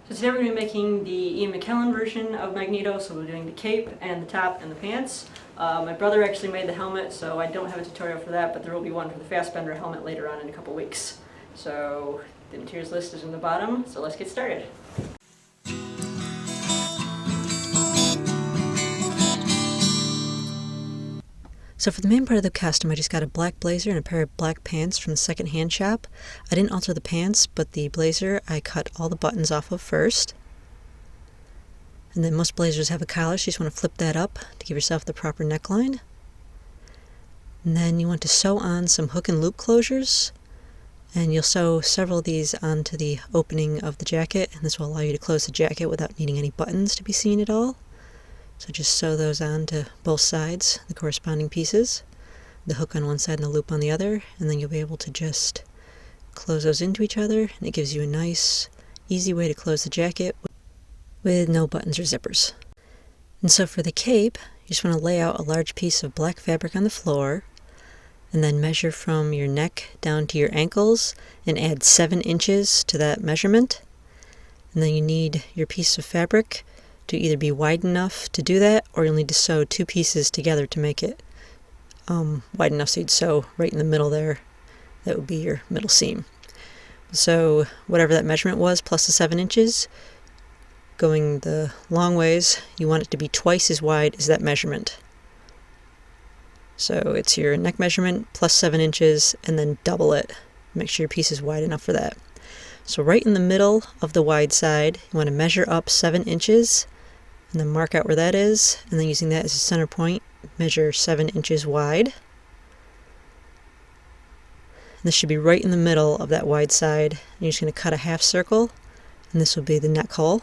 So today we're going to be making the Ian McKellen version of Magneto, so we're doing the cape and the top and the pants. My brother actually made the helmet, so I don't have a tutorial for that, but there will be one for the Fassbender helmet later on in a couple weeks. So the materials list is in the bottom, so let's get started. So for the main part of the costume, I just got a black blazer and a pair of black pants from the second-hand shop. I didn't alter the pants, but the blazer I cut all the buttons off of first. And then most blazers have a collar, so you just want to flip that up to give yourself the proper neckline. And then you want to sew on some hook and loop closures. And you'll sew several of these onto the opening of the jacket, and this will allow you to close the jacket without needing any buttons to be seen at all. So just sew those on to both sides, the corresponding pieces, the hook on one side and the loop on the other, and then you'll be able to just close those into each other, and it gives you a nice, easy way to close the jacket with no buttons or zippers. And so for the cape, you just want to lay out a large piece of black fabric on the floor, and then measure from your neck down to your ankles, and add 7 inches to that measurement. And then you need your piece of fabric to either be wide enough to do that, or you'll need to sew 2 pieces together to make it wide enough so you'd sew right in the middle there. That would be your middle seam. So whatever that measurement was, plus the 7 inches, going the long ways, you want it to be twice as wide as that measurement. So it's your neck measurement plus 7 inches, and then double it. Make sure your piece is wide enough for that. So right in the middle of the wide side, you want to measure up 7 inches, and then mark out where that is, and then using that as a center point, measure 7 inches wide. And this should be right in the middle of that wide side. You're just going to cut a half circle, and this will be the neck hole.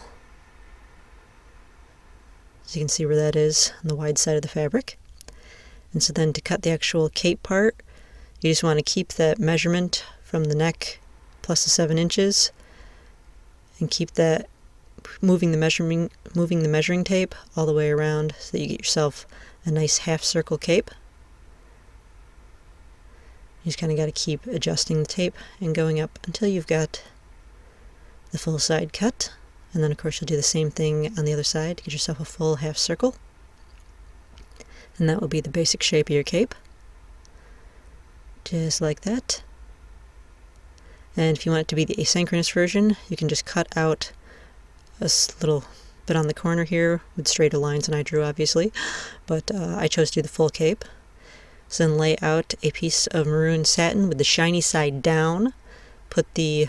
So you can see where that is on the wide side of the fabric. And so then to cut the actual cape part, you just want to keep that measurement from the neck plus the 7 inches, and keep that moving the measuring tape all the way around so that you get yourself a nice half circle cape. You just kind of got to keep adjusting the tape and going up until you've got the full side cut. And then of course you'll do the same thing on the other side to get yourself a full half circle. And that will be the basic shape of your cape. Just like that. And if you want it to be the asynchronous version, you can just cut out a little bit on the corner here with straighter lines than I drew, obviously, but I chose to do the full cape. So then lay out a piece of maroon satin with the shiny side down. Put the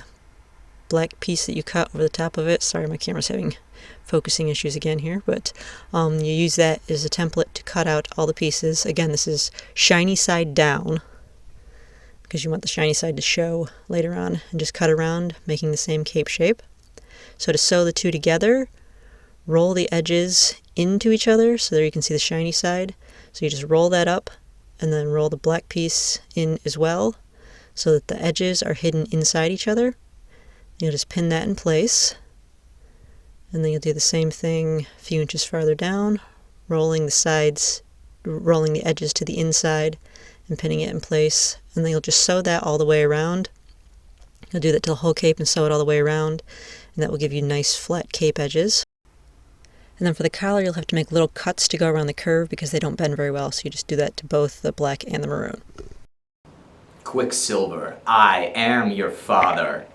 black piece that you cut over the top of it. Sorry, my camera's having focusing issues again here, but you use that as a template to cut out all the pieces. Again, this is shiny side down, because you want the shiny side to show later on, and just cut around, making the same cape shape. So to sew the two together, roll the edges into each other, so there you can see the shiny side. So you just roll that up, and then roll the black piece in as well, so that the edges are hidden inside each other. You'll just pin that in place, and then you'll do the same thing a few inches farther down, rolling the edges to the inside, and pinning it in place. And then you'll just sew that all the way around. You'll do that to the whole cape and sew it all the way around, and that will give you nice flat cape edges. And then for the collar, you'll have to make little cuts to go around the curve because they don't bend very well, so you just do that to both the black and the maroon. Quicksilver, I am your father.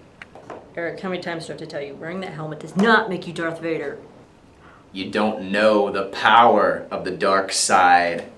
Eric, how many times do I have to tell you, wearing that helmet does not make you Darth Vader? You don't know the power of the dark side.